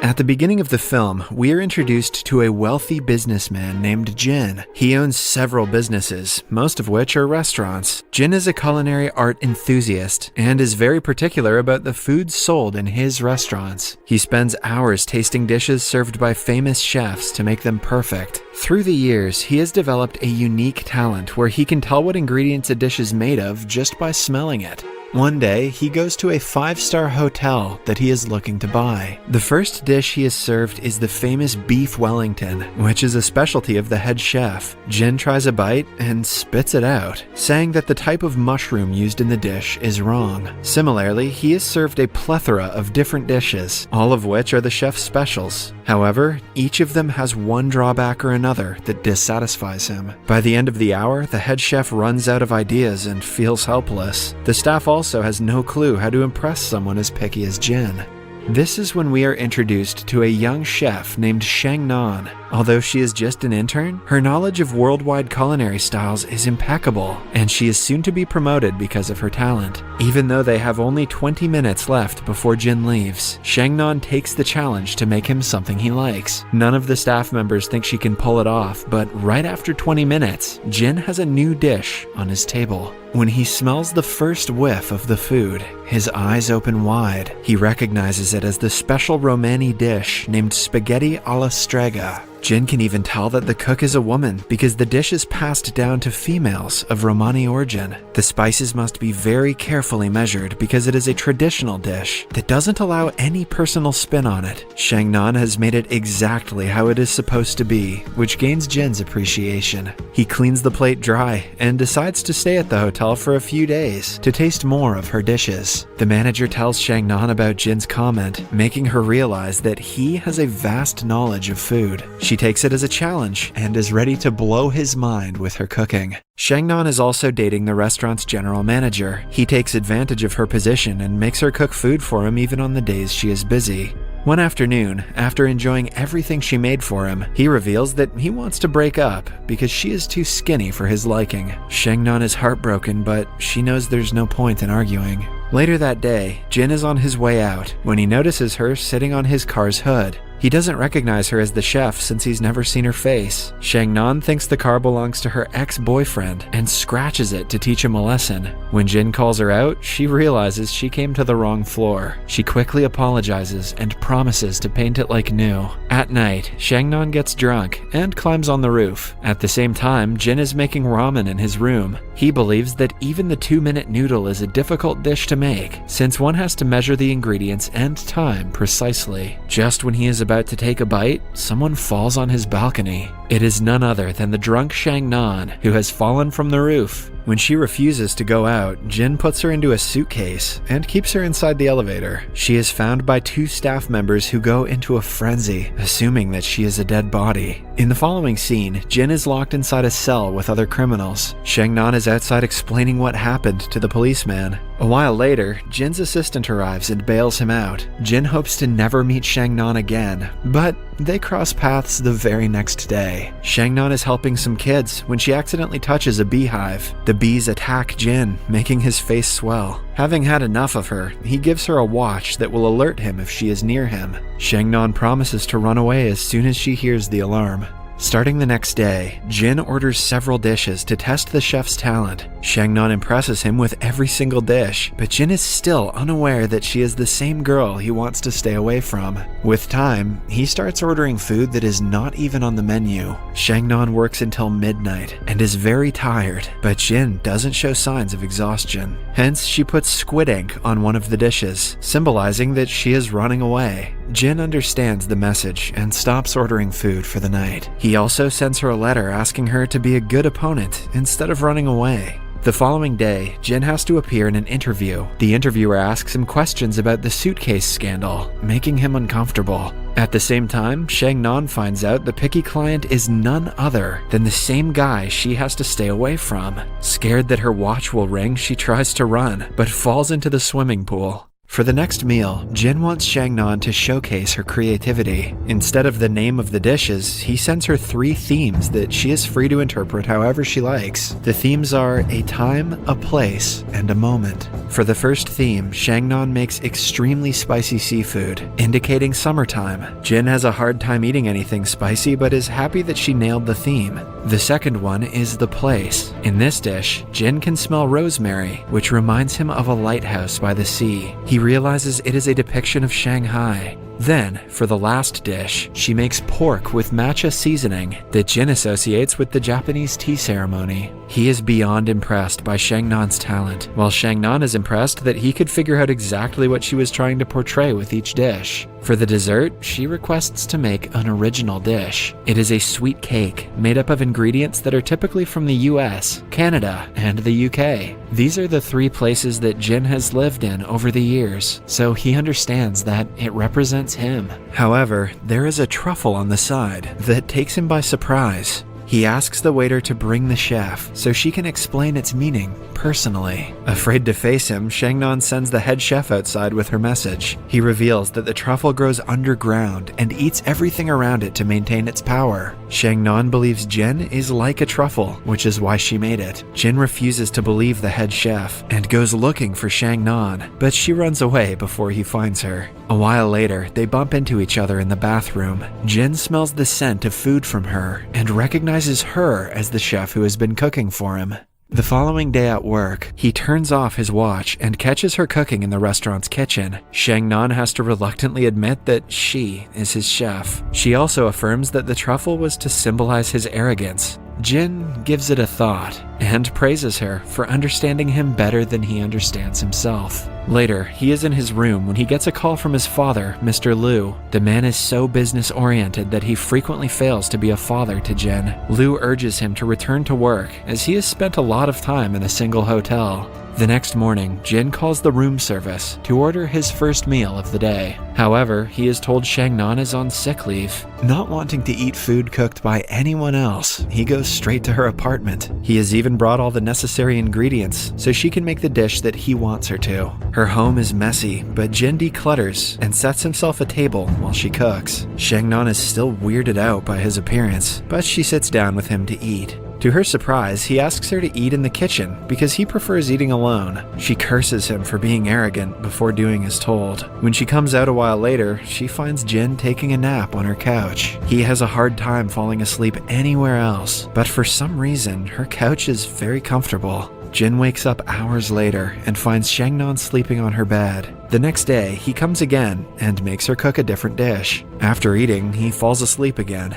At the beginning of the film, we are introduced to a wealthy businessman named Jin. He owns several businesses, most of which are restaurants. Jin is a culinary art enthusiast and is very particular about the food sold in his restaurants. He spends hours tasting dishes served by famous chefs to make them perfect. Through the years, he has developed a unique talent where he can tell what ingredients a dish is made of just by smelling it. One day, he goes to a 5-star hotel that he is looking to buy. The first dish he is served is the famous beef Wellington, which is a specialty of the head chef. Jin tries a bite and spits it out, saying that the type of mushroom used in the dish is wrong. Similarly, he is served a plethora of different dishes, all of which are the chef's specials. However, each of them has one drawback or another that dissatisfies him. By the end of the hour, the head chef runs out of ideas and feels helpless. The staff also has no clue how to impress someone as picky as Jin. This is when we are introduced to a young chef named Shangnan. Although she is just an intern, her knowledge of worldwide culinary styles is impeccable, and she is soon to be promoted because of her talent. Even though they have only 20 minutes left before Jin leaves, Shangnan takes the challenge to make him something he likes. None of the staff members think she can pull it off, but right after 20 minutes, Jin has a new dish on his table. When he smells the first whiff of the food, his eyes open wide. He recognizes it as the special Romani dish named spaghetti alla strega. Jin can even tell that the cook is a woman because the dish is passed down to females of Romani origin. The spices must be very carefully measured because it is a traditional dish that doesn't allow any personal spin on it. Shangnan has made it exactly how it is supposed to be, which gains Jin's appreciation. He cleans the plate dry and decides to stay at the hotel for a few days to taste more of her dishes. The manager tells Shangnan about Jin's comment, making her realize that he has a vast knowledge of food. She takes it as a challenge and is ready to blow his mind with her cooking. Shangnan is also dating the restaurant's general manager. He takes advantage of her position and makes her cook food for him even on the days she is busy. One afternoon, after enjoying everything she made for him, he reveals that he wants to break up because she is too skinny for his liking. Shangnan is heartbroken, but she knows there's no point in arguing. Later that day, Jin is on his way out when he notices her sitting on his car's hood. He doesn't recognize her as the chef since he's never seen her face. Shangnan thinks the car belongs to her ex-boyfriend and scratches it to teach him a lesson. When Jin calls her out, she realizes she came to the wrong floor. She quickly apologizes and promises to paint it like new. At night, Shangnan gets drunk and climbs on the roof. At the same time, Jin is making ramen in his room. He believes that even the 2-minute noodle is a difficult dish to make, since one has to measure the ingredients and time precisely. Just when he is about to take a bite, someone falls on his balcony. It is none other than the drunk Shangnan, who has fallen from the roof. When she refuses to go out, Jin puts her into a suitcase and keeps her inside the elevator. She is found by 2 staff members who go into a frenzy, assuming that she is a dead body. In the following scene, Jin is locked inside a cell with other criminals. Shangnan is outside explaining what happened to the policeman. A while later, Jin's assistant arrives and bails him out. Jin hopes to never meet Shangnan again, but they cross paths the very next day. Shangnan is helping some kids when she accidentally touches a beehive. The bees attack Jin, making his face swell. Having had enough of her, he gives her a watch that will alert him if she is near him. Shangnan promises to run away as soon as she hears the alarm. Starting the next day, Jin orders several dishes to test the chef's talent. Shangnan impresses him with every single dish, but Jin is still unaware that she is the same girl he wants to stay away from. With time, he starts ordering food that is not even on the menu. Shangnan works until midnight and is very tired, but Jin doesn't show signs of exhaustion. Hence, she puts squid ink on one of the dishes, symbolizing that she is running away. Jin understands the message and stops ordering food for the night. He also sends her a letter asking her to be a good opponent instead of running away. The following day, Jin has to appear in an interview. The interviewer asks him questions about the suitcase scandal, making him uncomfortable. At the same time, Shangnan finds out the picky client is none other than the same guy she has to stay away from. Scared that her watch will ring, she tries to run, but falls into the swimming pool. For the next meal, Jin wants Shangnan to showcase her creativity. Instead of the name of the dishes, he sends her 3 themes that she is free to interpret however she likes. The themes are a time, a place, and a moment. For the first theme, Shangnan makes extremely spicy seafood, indicating summertime. Jin has a hard time eating anything spicy but is happy that she nailed the theme. The second one is the place. In this dish, Jin can smell rosemary, which reminds him of a lighthouse by the sea. He realizes it is a depiction of Shanghai. Then, for the last dish, she makes pork with matcha seasoning that Jin associates with the Japanese tea ceremony. He is beyond impressed by Shangnan's talent, while Shangnan is impressed that he could figure out exactly what she was trying to portray with each dish. For the dessert, she requests to make an original dish. It is a sweet cake made up of ingredients that are typically from the US, Canada, and the UK. These are the 3 places that Jin has lived in over the years, so he understands that it represents him. However, there is a truffle on the side that takes him by surprise. He asks the waiter to bring the chef so she can explain its meaning personally. Afraid to face him, Shangnan sends the head chef outside with her message. He reveals that the truffle grows underground and eats everything around it to maintain its power. Shangnan believes Jin is like a truffle, which is why she made it. Jin refuses to believe the head chef and goes looking for Shangnan, but she runs away before he finds her. A while later, they bump into each other in the bathroom. Jin smells the scent of food from her and recognizes her as the chef who has been cooking for him. The following day at work, he turns off his watch and catches her cooking in the restaurant's kitchen. Shangnan has to reluctantly admit that she is his chef. She also affirms that the truffle was to symbolize his arrogance. Jin gives it a thought and praises her for understanding him better than he understands himself. Later, he is in his room when he gets a call from his father, Mr. Liu. The man is so business-oriented that he frequently fails to be a father to Jin. Liu urges him to return to work as he has spent a lot of time in a single hotel. The next morning, Jin calls the room service to order his first meal of the day. However, he is told Shangnan is on sick leave. Not wanting to eat food cooked by anyone else, he goes straight to her apartment. He has even brought all the necessary ingredients so she can make the dish that he wants her to. Her home is messy, but Jin declutters and sets himself a table while she cooks. Shangnan is still weirded out by his appearance, but she sits down with him to eat. To her surprise, he asks her to eat in the kitchen because he prefers eating alone. She curses him for being arrogant before doing as told. When she comes out a while later, she finds Jin taking a nap on her couch. He has a hard time falling asleep anywhere else, but for some reason, her couch is very comfortable. Jin wakes up hours later and finds Shangnan sleeping on her bed. The next day, he comes again and makes her cook a different dish. After eating, he falls asleep again.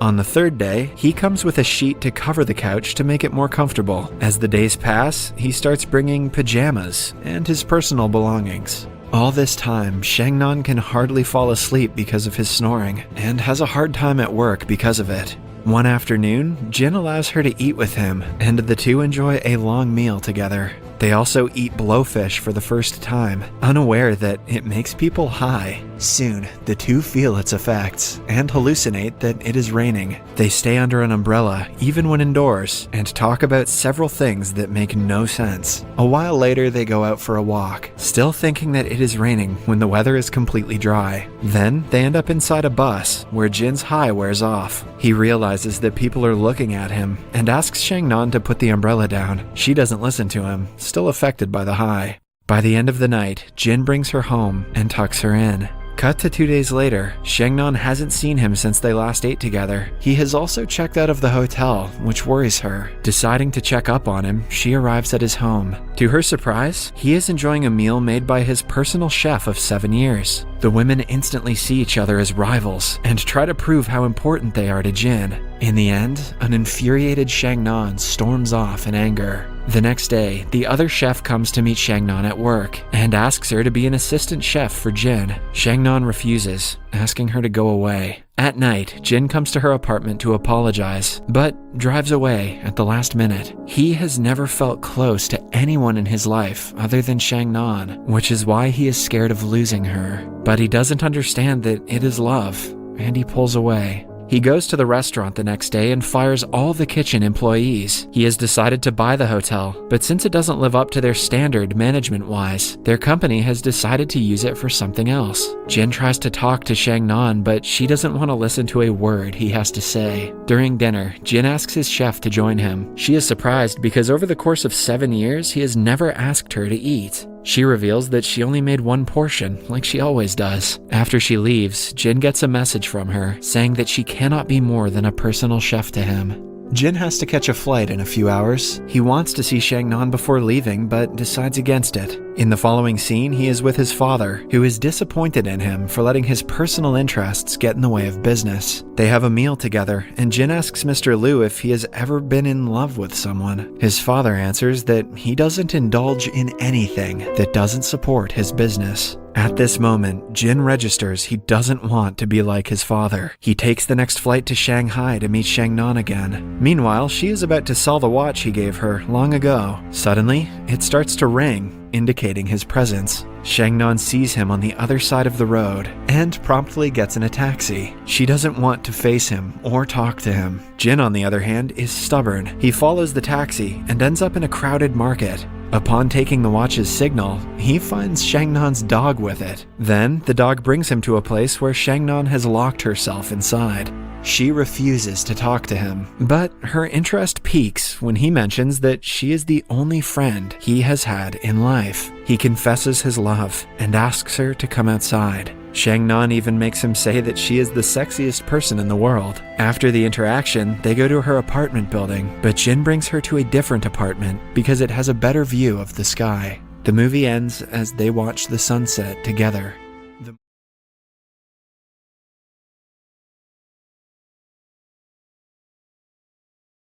On the third day, he comes with a sheet to cover the couch to make it more comfortable. As the days pass, he starts bringing pajamas and his personal belongings. All this time, Shangnan can hardly fall asleep because of his snoring and has a hard time at work because of it. One afternoon, Jin allows her to eat with him, and the two enjoy a long meal together. They also eat blowfish for the first time, unaware that it makes people high. Soon, the two feel its effects and hallucinate that it is raining. They stay under an umbrella, even when indoors, and talk about several things that make no sense. A while later, they go out for a walk, still thinking that it is raining when the weather is completely dry. Then, they end up inside a bus, where Jin's high wears off. He realizes that people are looking at him, and asks Shangnan to put the umbrella down. She doesn't listen to him, still affected by the high. By the end of the night, Jin brings her home and tucks her in. Cut to 2 days later, Shangnan hasn't seen him since they last ate together. He has also checked out of the hotel, which worries her. Deciding to check up on him, she arrives at his home. To her surprise, he is enjoying a meal made by his personal chef of 7 years. The women instantly see each other as rivals and try to prove how important they are to Jin. In the end, an infuriated Shangnan storms off in anger. The next day, the other chef comes to meet Shangnan at work and asks her to be an assistant chef for Jin. Shangnan refuses, asking her to go away. At night, Jin comes to her apartment to apologize, but drives away at the last minute. He has never felt close to anyone in his life other than Shangnan, which is why he is scared of losing her. But he doesn't understand that it is love, and he pulls away. He goes to the restaurant the next day and fires all the kitchen employees. He has decided to buy the hotel, but since it doesn't live up to their standard management-wise, their company has decided to use it for something else. Jin tries to talk to Shangnan, but she doesn't want to listen to a word he has to say. During dinner, Jin asks his chef to join him. She is surprised because over the course of 7 years, he has never asked her to eat. She reveals that she only made one portion, like she always does. After she leaves, Jin gets a message from her, saying that she cannot be more than a personal chef to him. Jin has to catch a flight in a few hours. He wants to see Shangnan before leaving, but decides against it. In the following scene, he is with his father, who is disappointed in him for letting his personal interests get in the way of business. They have a meal together, and Jin asks Mr. Liu if he has ever been in love with someone. His father answers that he doesn't indulge in anything that doesn't support his business. At this moment, Jin registers he doesn't want to be like his father. He takes the next flight to Shanghai to meet Shangnan again. Meanwhile, she is about to sell the watch he gave her long ago. Suddenly, it starts to ring, indicating his presence. Shangnan sees him on the other side of the road and promptly gets in a taxi. She doesn't want to face him or talk to him. Jin, on the other hand, is stubborn. He follows the taxi and ends up in a crowded market. Upon taking the watch's signal, he finds Shangnan's dog with it. Then, the dog brings him to a place where Shangnan has locked herself inside. She refuses to talk to him, but her interest peaks when he mentions that she is the only friend he has had in life. He confesses his love and asks her to come outside. Shangnan even makes him say that she is the sexiest person in the world. After the interaction, they go to her apartment building, but Jin brings her to a different apartment because it has a better view of the sky. The movie ends as they watch the sunset together.